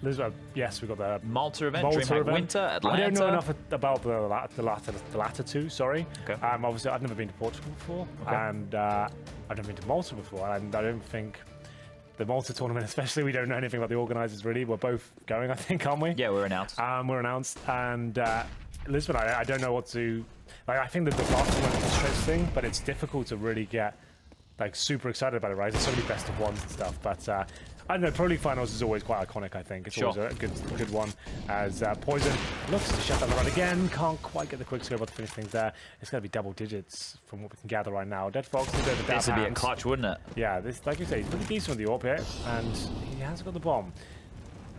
Lisbon, yes, we've got the Malta event, DreamHack Winter, Atlanta. I don't know enough about the latter two, sorry. Okay. Obviously, I've never been to Portugal before, and I've never been to Malta before, and I don't think the Malta tournament, especially, we don't know anything about the organisers, really. We're both going, I think, aren't we? Yeah, we're announced. We're announced, and Lisbon, I don't know what to... Like, I think that the last one is interesting, but it's difficult to really get like super excited about it, right? There's so many best of ones and stuff, but I don't know, Pro League Finals is always quite iconic, I think. It's always a good one, as Poison looks to shut that run again. Can't quite get the quick scope to finish things there. It's going to be double digits from what we can gather right now. Dead Fox is over This would be a clutch, wouldn't it? Yeah, this, like you say, he's pretty decent with the AWP here, and he has got the bomb.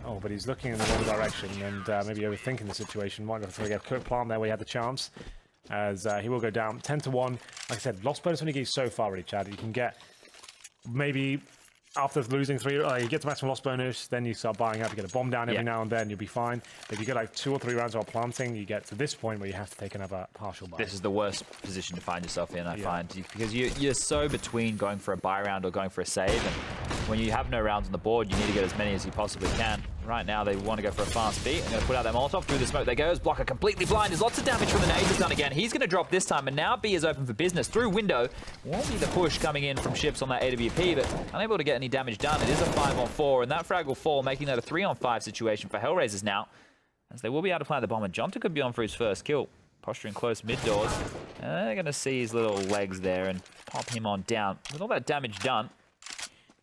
Oh, but he's looking in the wrong direction and maybe overthinking the situation. Might have to get a quick plant there where he had the chance, as he will go down 10-1. Like I said, lost bonus when he gets so far, really, Chad. You can get maybe after losing 3, you get to maximum loss bonus, then you start buying up, you get a bomb down every now and then, you'll be fine. But if you get like 2 or 3 rounds while planting, you get to this point where you have to take another partial buy. This is the worst position to find yourself in, I find, because you're so between going for a buy round or going for a save, and when you have no rounds on the board, you need to get as many as you possibly can. Right now, they want to go for a fast beat. They're going to put out their Molotov. Through the smoke they go. Blocker completely blind. There's lots of damage from the nades is done again. He's going to drop this time, and now B is open for business. Through window, won't be the push coming in from ships on that AWP, but unable to get any damage done. It is a 5-on-4, and that frag will fall, making that a 3-on-5 situation for HellRaisers now, as they will be able to plant the bomb, and Jonta could be on for his first kill. Posturing close mid-doors, and they're going to see his little legs there and pop him on down. With all that damage done,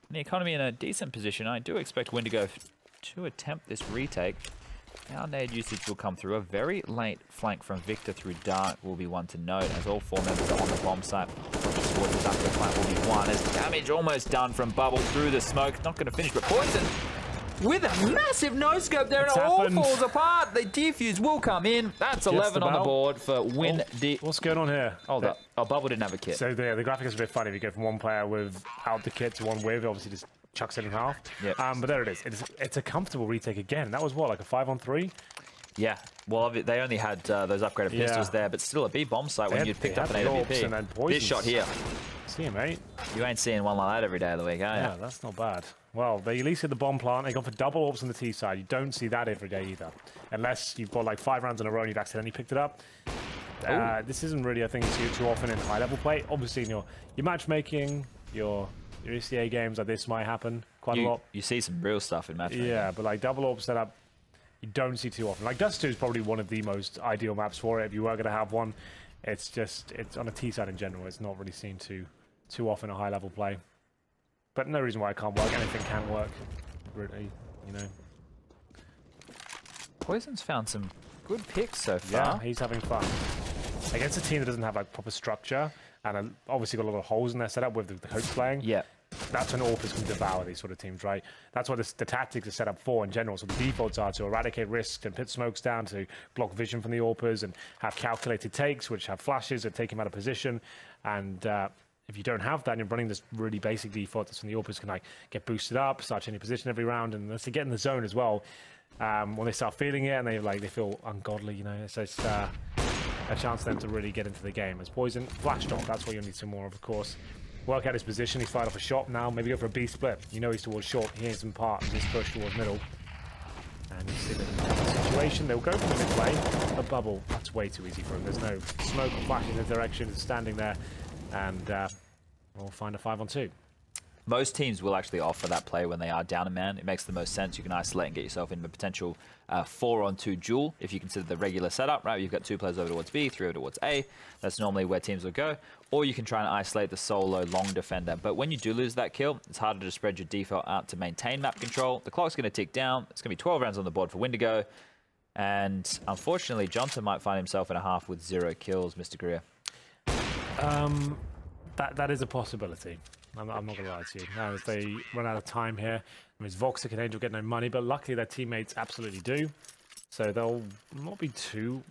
and the economy in a decent position, I do expect Windigo to attempt this retake. Now nade usage will come through. A very late flank from Victor through Dark will be one to note, as all 4 members are on the bomb site. Towards the Duckler flank will be one, as damage almost done from Bubble through the smoke. Not going to finish, but Poison with a massive no-scope there, and it all falls apart. The defuse will come in. That's 11 on the board for Windigo. What's going on here? Hold up. Oh, Bubble didn't have a kit. So the graphic is a bit funny. If you go from one player without the kit to one with, obviously just chucks it in half. Yep. But there it is. It's a comfortable retake again. That was what, like a 5-on-3? Yeah. Well, they only had those upgraded pistols there, but still a B bomb site when you'd picked up an AWP. This shot here. See you, mate. You ain't seeing one like that every day of the week, are you? Yeah, that's not bad. Well, they at least hit the bomb plant. They gone for double AWPs on the T side. You don't see that every day either, unless you've got like 5 rounds in a row and you've accidentally picked it up. This isn't really a thing you see too often in high-level play. Obviously, in your matchmaking, your ECA games like this might happen quite a lot. You see some real stuff in matchmaking. Yeah, but like double AWP setup, you don't see too often. Like Dust2 is probably one of the most ideal maps for it. If you were going to have one, it's on a T side in general. It's not really seen too often in high-level play. But no reason why it can't work. Anything can work, really, you know. Poison's found some good picks so far. Yeah, he's having fun. Against a team that doesn't have like proper structure and obviously got a lot of holes in their setup with the coach playing. Yeah. That's when AWPers can devour these sort of teams, right? That's what the tactics are set up for in general. So the defaults are to eradicate risks and put smokes down, to block vision from the AWPers and have calculated takes, which have flashes that take him out of position. And if you don't have that and you're running this really basic default, that's when the AWPers can like get boosted up, start changing position every round, and as they get in the zone as well, when they start feeling it and they feel ungodly, you know, it's a chance for them to really get into the game. As Poison, flash drop, that's what you'll need some more of course. Work out his position, he's fired off a shot now, maybe go for a B split. You know he's towards short, he needs some part of this push towards middle. And you see the situation, they'll go for the mid play. A bubble, that's way too easy for him. There's no smoke or flash in his direction, he's standing there, and we'll find a 5-on-2. Most teams will actually offer that play when they are down a man. It makes the most sense. You can isolate and get yourself into a potential 4-on-2 duel if you consider the regular setup, right? You've got 2 players over towards B, 3 over towards A. That's normally where teams will go. Or you can try and isolate the solo long defender. But when you do lose that kill, it's harder to spread your default out to maintain map control. The clock's going to tick down. It's going to be 12 rounds on the board for Windigo. And unfortunately, Jonta might find himself in a half with 0 kills, Mr. Greer. That is a possibility. I'm not going to lie to you. Now, if they run out of time here, I mean, Voxic and Angel get no money, but luckily their teammates absolutely do. So they'll not be too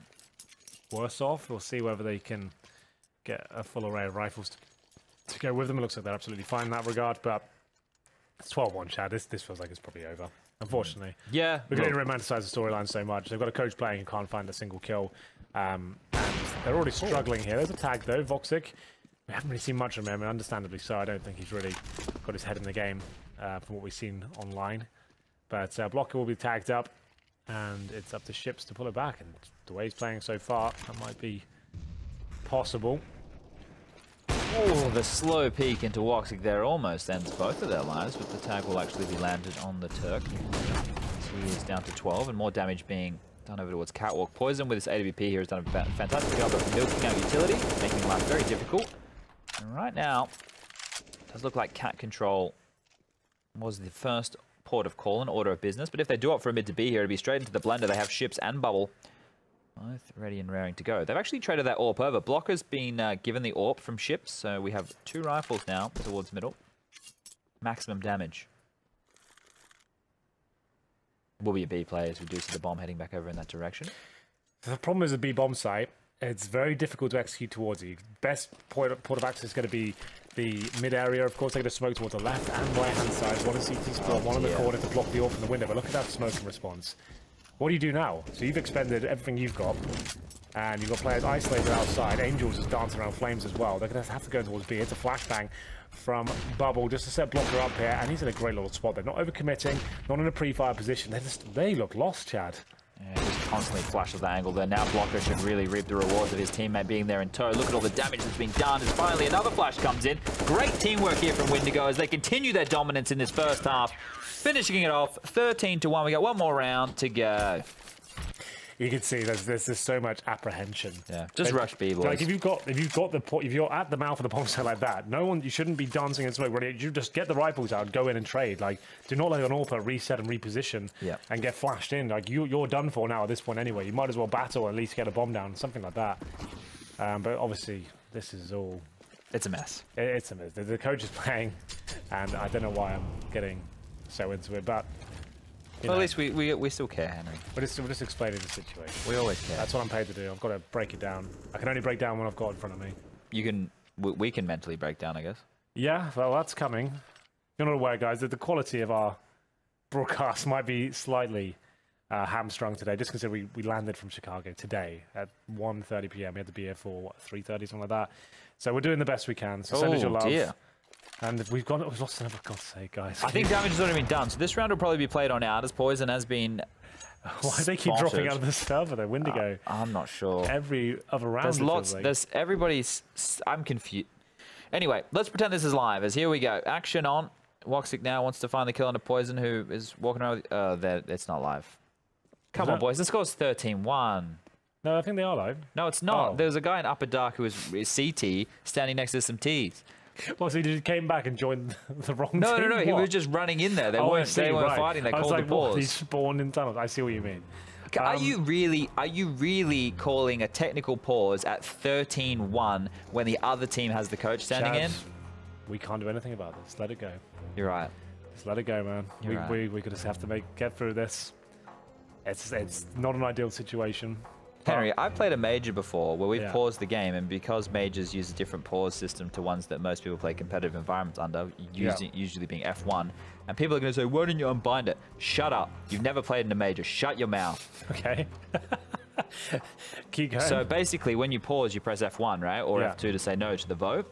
worse off. We'll see whether they can get a full array of rifles to go with them. It looks like they're absolutely fine in that regard, but it's 12-1, Chad. This feels like it's probably over, unfortunately. Yeah. We're going to romanticize the storyline so much. They've got a coach playing who can't find a single kill, and they're already struggling here. There's a tag, though. Voxic. We haven't really seen much of him, understandably so. I don't think he's really got his head in the game from what we've seen online. But Blocker will be tagged up, and it's up to Ships to pull it back. And the way he's playing so far, that might be possible. Oh, the slow peek into Woxic there almost ends both of their lives, but the tag will actually be landed on the Turk. So he is down to 12, and more damage being done over towards Catwalk. Poison with his AWP here has done a fantastic job of milking out utility, making life very difficult. And right now, Does look like Cat Control was the first port of call in order of business, but if they do opt for a mid to B here, it'll be straight into the blender. They have ships and bubble, both ready and raring to go. They've actually traded that AWP over. Blocker's been given the AWP from ships, so we have 2 rifles now towards middle. Maximum damage. Will be a B play as we do see the bomb heading back over in that direction. The problem is a B bomb site. It's very difficult to execute towards you. Best port of access is going to be the mid area. Of course, they're going to smoke towards the left and right hand side. One in CT spawn, one in the corner to block the AWP from the window. But look at that smoke and response. What do you do now? So you've expended everything you've got, and you've got players isolated outside. Angels is dancing around flames as well. They're going to have to go towards B. It's a flashbang from Bubble just to set Blocker up here, and he's in a great little spot. They're not overcommitting, not in a pre-fire position. They look lost, Chad. Yeah, just constantly flashes the angle there. Now Blocker should really reap the rewards of his teammate being there in tow. Look at all the damage that's been done. And finally another flash comes in. Great teamwork here from Windigo as they continue their dominance in this first half. Finishing it off 13-1. We got one more round to go. You can see there's so much apprehension. Yeah, just rush B, boys. Like if you're at the mouth of the bomb site like that, you shouldn't be dancing in smoke. You just get the rifles out, go in and trade. Like, do not let an AWP reset and reposition and get flashed in. Like you're done for now at this point anyway. You might as well battle or at least get a bomb down, something like that. But obviously this is all. It's a mess. It's a mess. The coach is playing, and I don't know why I'm getting so into it, but. Well, at least we still care, Henry. We're just explaining the situation. We always care. That's what I'm paid to do. I've got to break it down. I can only break down what I've got in front of me. We can mentally break down, I guess. Yeah, well, that's coming. You're not aware, guys, that the quality of our broadcast might be slightly hamstrung today, just considering we landed from Chicago today at 1:30 p.m. We had to be here for, 3:30, something like that. So we're doing the best we can. So send us your love. Dear. And we've lost another, for God's sake, guys. I think damage has already been done, so this round will probably be played on out as Poison has been. Why do they keep dropping out of the server though? Windigo. I'm not sure. Every other round. There's lots. There's everybody's. I'm confused. Anyway, let's pretend this is live. As here we go. Action on. Woxic now wants to find the kill on a Poison who is walking around. It's not live. Come on, boys. The score's 13-1. No, I think they are live. No, it's not. Oh. There's a guy in Upper Dark who was CT standing next to some T's. Well, so he just came back and joined the wrong team? No. He was just running in there. They weren't fighting. They called the pause. He spawned in tunnels. I see what you mean. Are you really calling a technical pause at 13-1 when the other team has the coach standing in? We can't do anything about this. Let it go. You're right. Just let it go, man. We just have to get through this. It's not an ideal situation. Henry, I've played a major before where we've paused the game, and because majors use a different pause system to ones that most people play competitive environments under, usually being F1, and people are going to say, why didn't you unbind it? Shut up. You've never played in a major. Shut your mouth. Okay. Keep going. So basically, when you pause, you press F1, right? Or F2 to say no to the vote.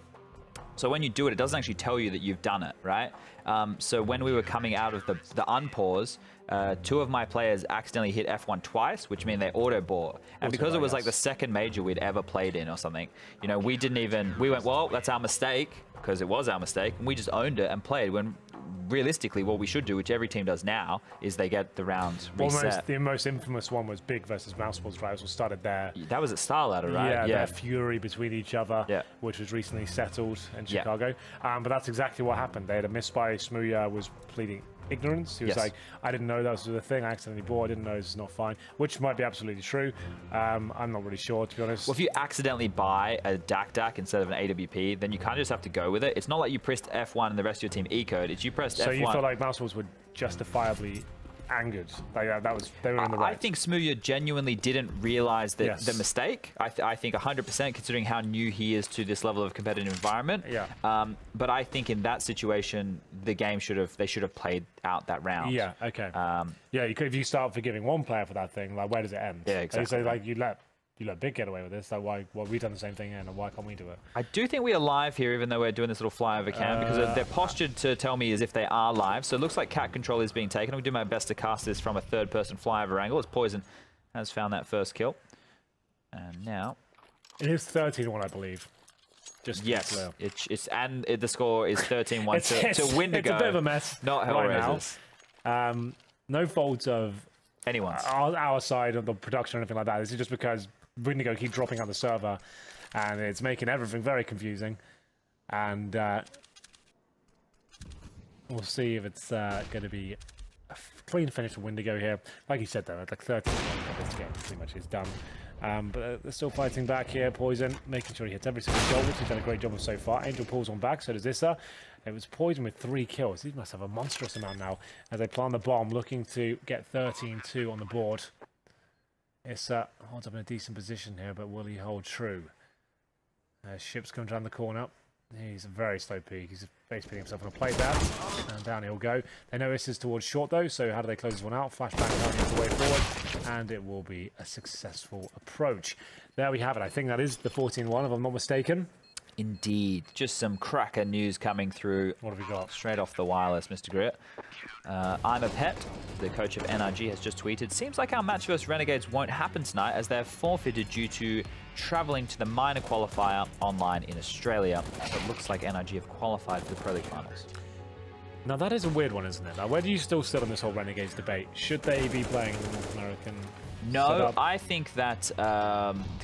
So when you do it, it doesn't actually tell you that you've done it, right? So when we were coming out of the unpause, 2 of my players accidentally hit F1 twice, which means they auto-bought. And because it was like the second major we'd ever played in or something, you know, we went, well, that's our mistake, because it was our mistake, and we just owned it and played when realistically what we should do, which every team does now, is they get the round reset. The most infamous one was Big versus Mouseballs Drivers, started there. That was at Star Ladder, right? Yeah, their fury between each other, which was recently settled in Chicago. But that's exactly what happened. They had a miss by Smooya, was pleading ignorance. He was like, I didn't know that was the thing. I accidentally bought. I didn't know this is not fine, which might be absolutely true. I'm not really sure, to be honest. Well, if you accidentally buy a DAC instead of an AWP, then you kind of just have to go with it. It's not like you pressed F1 and the rest of your team E-code. It's you pressed F1. So you feel like Mouseballs were justifiably angered? Like they were in the right. I think Smooya genuinely didn't realize that the mistake. I think 100%, considering how new he is to this level of competitive environment. But I think in that situation, the game they should have played out that round. Yeah. Okay. If you start forgiving one player for that thing, like where does it end? Yeah, exactly. So like you let Big get away with this. Like why we've done the same thing and why can't we do it? I do think we are live here, even though we're doing this little flyover cam, because they're postured to tell me as if they are live. So it looks like cat control is being taken. I'll do my best to cast this from a third-person flyover angle, as Poison has found that first kill. And now it is 13-1, I believe. Just the score is 13-1 to Windigo. It's a bit of a mess. Not HellRaisers. Right now. No fault of anyone's. Our side of the production or anything like that. This is just because Windigo keep dropping on the server, and it's making everything very confusing. And We'll see if it's going to be a clean finish for Windigo here. Like you said, though, at like 13, this game pretty much is done. But they're still fighting back here. Poison making sure he hits every single goal, which he's done a great job of so far. Angel pulls one back, so does Issa. It was Poison with 3 kills. He must have a monstrous amount now as they plant the bomb, looking to get 13-2 on the board. Issa holds up in a decent position here, but will he hold true? Ships come down the corner. He's a very slow peak. He's basically himself on a plate there. And down he'll go. They know Issa's towards short though, so how do they close this one out? Flashback down is the way forward. And it will be a successful approach. There we have it. I think that is the 14-1, if I'm not mistaken. Indeed. Just some cracker news coming through. What have we got? Straight off the wireless, Mr. Grit. I'm a Pet, the coach of NRG, has just tweeted, seems like our match versus Renegades won't happen tonight as they're forfeited due to traveling to the minor qualifier online in Australia. So it looks like NRG have qualified for the Pro League finals. Now that is a weird one, isn't it? Now, where do you still sit on this whole Renegades debate? Should they be playing the North American No, setup? I think that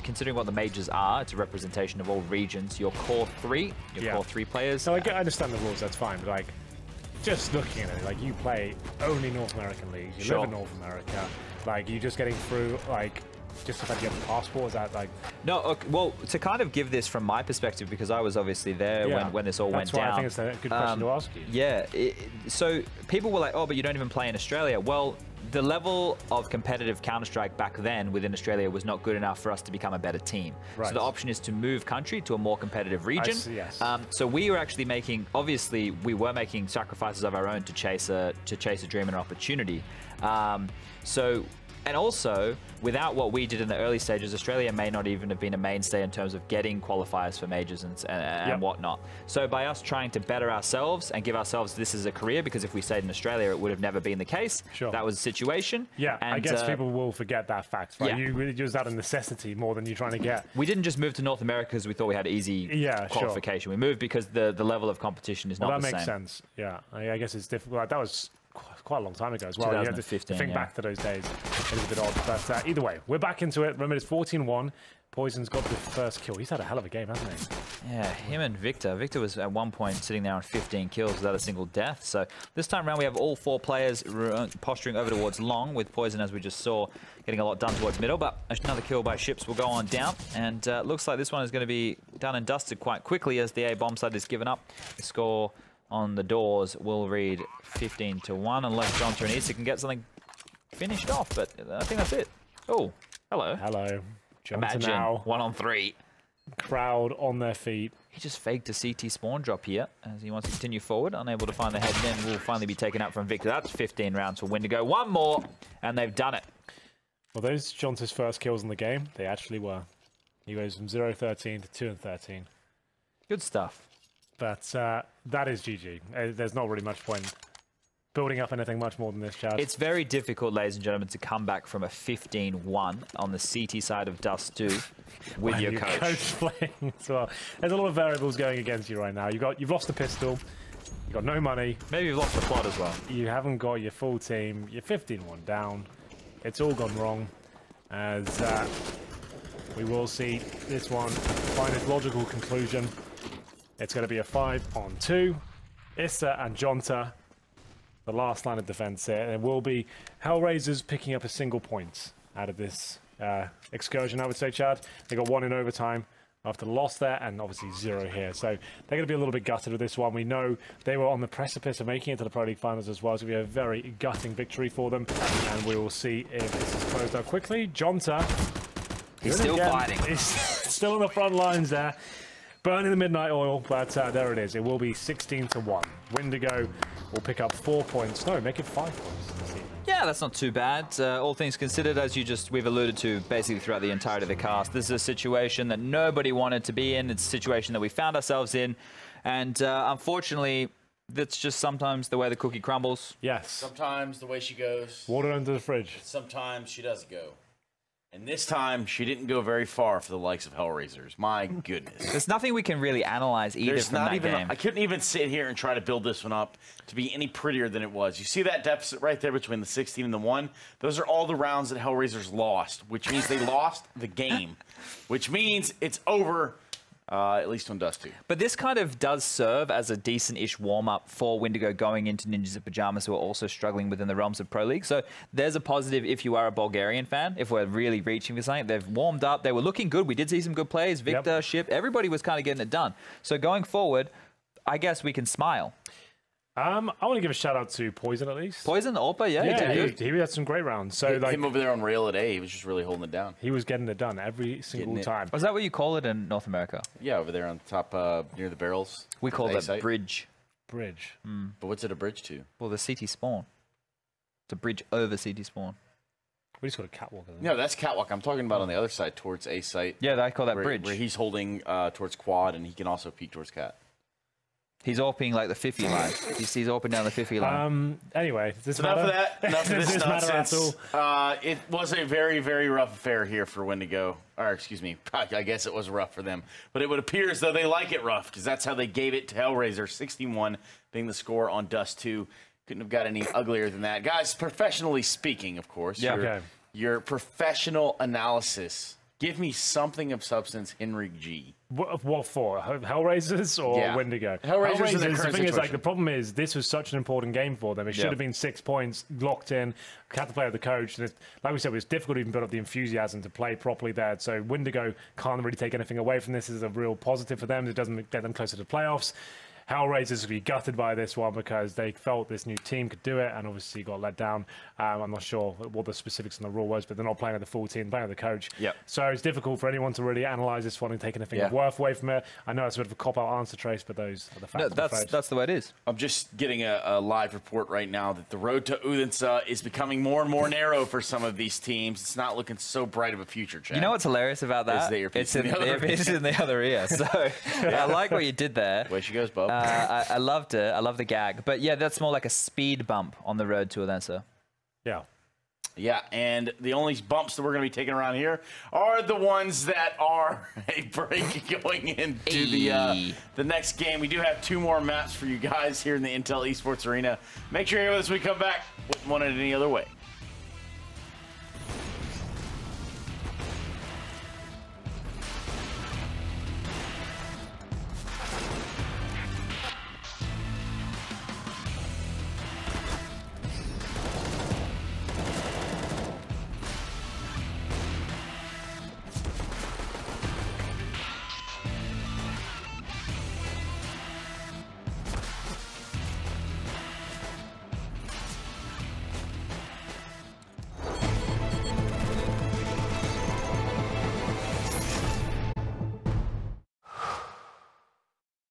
considering what the majors are, it's a representation of all regions. Your core 3, core 3 players. So I understand the rules, that's fine, but like, just looking at it, like you play only North American leagues, you live in North America, like you just getting through, like, just the fact you have a passport, is that like... No, okay, well, to kind of give this from my perspective, because I was obviously there when this all went down. That's why I think it's a good question to ask you. Yeah, so people were like, oh, but you don't even play in Australia. Well, the level of competitive Counter-Strike back then within Australia was not good enough for us to become a better team. Right. So the option is to move country to a more competitive region. Yes. So we were actually making, obviously, we were making sacrifices of our own to chase a dream and an opportunity. And also, without what we did in the early stages, Australia may not even have been a mainstay in terms of getting qualifiers for majors and whatnot. So by us trying to better ourselves and give ourselves this as a career, because if we stayed in Australia, it would have never been the case. Sure. That was the situation. Yeah, and, I guess people will forget that fact, right? You really use that a necessity more than you're trying to get. We didn't just move to North America because we thought we had easy qualification. Sure. We moved because the level of competition is not the same. That makes sense. Yeah, I guess it's difficult. That was quite a long time ago as well. 2015, you had to think back to those days. It was a bit odd. But either way, we're back into it. Remember, it's 14-1. Poison's got the first kill. He's had a hell of a game, hasn't he? Yeah, him and Victor. Victor was at one point sitting there on 15 kills without a single death. So this time around, we have all 4 players posturing over towards long, with Poison, as we just saw, getting a lot done towards middle. But another kill by Ships will go on down. And looks like this one is going to be done and dusted quite quickly as the A bomb side is given up. The score on the doors will read 15-1 unless Jonta and Issa can get something finished off, but I think that's it. Oh, hello. Hello. Imagine now. 1 on 3. Crowd on their feet. He just faked a CT spawn drop here as he wants to continue forward, unable to find the head, then will finally be taken out from Victor. That's 15 rounds for Windigo. 1 more, and they've done it. Well, those Jonta's first kills in the game, they actually were. He goes from 0-13 to 2-13. Good stuff. But that is GG. There's not really much point building up anything much more than this, Chad. It's very difficult, ladies and gentlemen, to come back from a 15-1 on the CT side of Dust2 with your coach. Playing as well. There's a lot of variables going against you right now. You've lost the pistol. You've got no money. Maybe you've lost the plot as well. You haven't got your full team. You're 15-1 down. It's all gone wrong. As we will see this one find its logical conclusion. It's going to be a 5-on-2. Issa and Jonta, the last line of defense here. There will be HellRaisers picking up a single point out of this excursion, I would say, Chad. They got 1 in overtime after the loss there, and obviously 0 here. So they're going to be a little bit gutted with this one. We know they were on the precipice of making it to the Pro League finals as well. So we have a very gutting victory for them, and we will see if this is closed out quickly. Jonta, he's still fighting. He's still on the front lines there. Burning the midnight oil, but there it is. It will be 16-1. Windigo will pick up 4 points. No, make it 5 points. Yeah, that's not too bad. All things considered, as we've alluded to basically throughout the entirety of the cast, this is a situation that nobody wanted to be in. It's a situation that we found ourselves in. And unfortunately, that's just sometimes the way the cookie crumbles. Yes. Sometimes the way she goes. Water under the fridge. Sometimes she does go. And this time, she didn't go very far for the likes of HellRaisers. My goodness. There's nothing we can really analyze either from that game. I couldn't even sit here and try to build this one up to be any prettier than it was. You see that deficit right there between the 16 and the 1? Those are all the rounds that HellRaisers lost, which means they lost the game, which means it's over at least on Dust2. But this kind of does serve as a decent-ish warm-up for Windigo going into Ninjas of Pajamas, who are also struggling within the realms of Pro League. So there's a positive if you are a Bulgarian fan, if we're really reaching for something. They've warmed up. They were looking good. We did see some good plays. Victor, Ship, everybody was kind of getting it done. So going forward, I guess we can smile. I want to give a shout out to Poison at least. Poison, Orpa, he had some great rounds. So like him over there on rail at A, he was just really holding it down. He was getting it done every single time. Was that what you call it in North America? Yeah, over there on top near the barrels. We call that bridge. Bridge. But what's it a bridge to? Well, the CT spawn. It's a bridge over CT spawn. We just got a catwalk. No, that's catwalk. I'm talking about on the other side towards A site. Yeah, I call that bridge. Where he's holding towards quad, and he can also peek towards cat. He's AWPing like the 50 line. He's AWPing down the 50 line. Anyway, does this enough matter? of that. Enough of this nonsense. Matter it was a very, very rough affair here for Windigo. Or, excuse me, I guess it was rough for them. But it would appear as though they like it rough, because that's how they gave it to HellRaisers. 61 being the score on Dust2. Couldn't have got any uglier than that. Guys, professionally speaking, of course. Yeah. Your professional analysis. Give me something of substance, Henry G. What for? HellRaisers or Windigo? HellRaisers in their current the thing is, like, situation. the problem is this was such an important game for them. It should have been 6 points, locked in, had to play with the coach. And like we said, it was difficult to even build up the enthusiasm to play properly there. So Windigo can't really take anything away from this. This is a real positive for them. It doesn't get them closer to playoffs. HellRaisers will be gutted by this one because they felt this new team could do it, and obviously got let down. I'm not sure what the specifics on the rule was, but they're not playing with the full team, playing with the coach. So it's difficult for anyone to really analyse this one and take anything of worth away from it. I know it's a bit of a cop-out answer, Trace, but those are the facts. No, that's the way it is. I'm just getting a live report right now that the road to Odense is becoming more and more narrow for some of these teams. It's not looking so bright of a future, Chad. You know what's hilarious about that? It's in the other ear. So I like what you did there. Way she goes, Bob. I loved it. I love the gag. But yeah, that's more like a speed bump on the road to Odense. Yeah, and the only bumps that we're going to be taking around here are the ones that are a break going into the next game. We do have 2 more maps for you guys here in the Intel Esports Arena. Make sure you're here with us when we come back. Wouldn't want it any other way.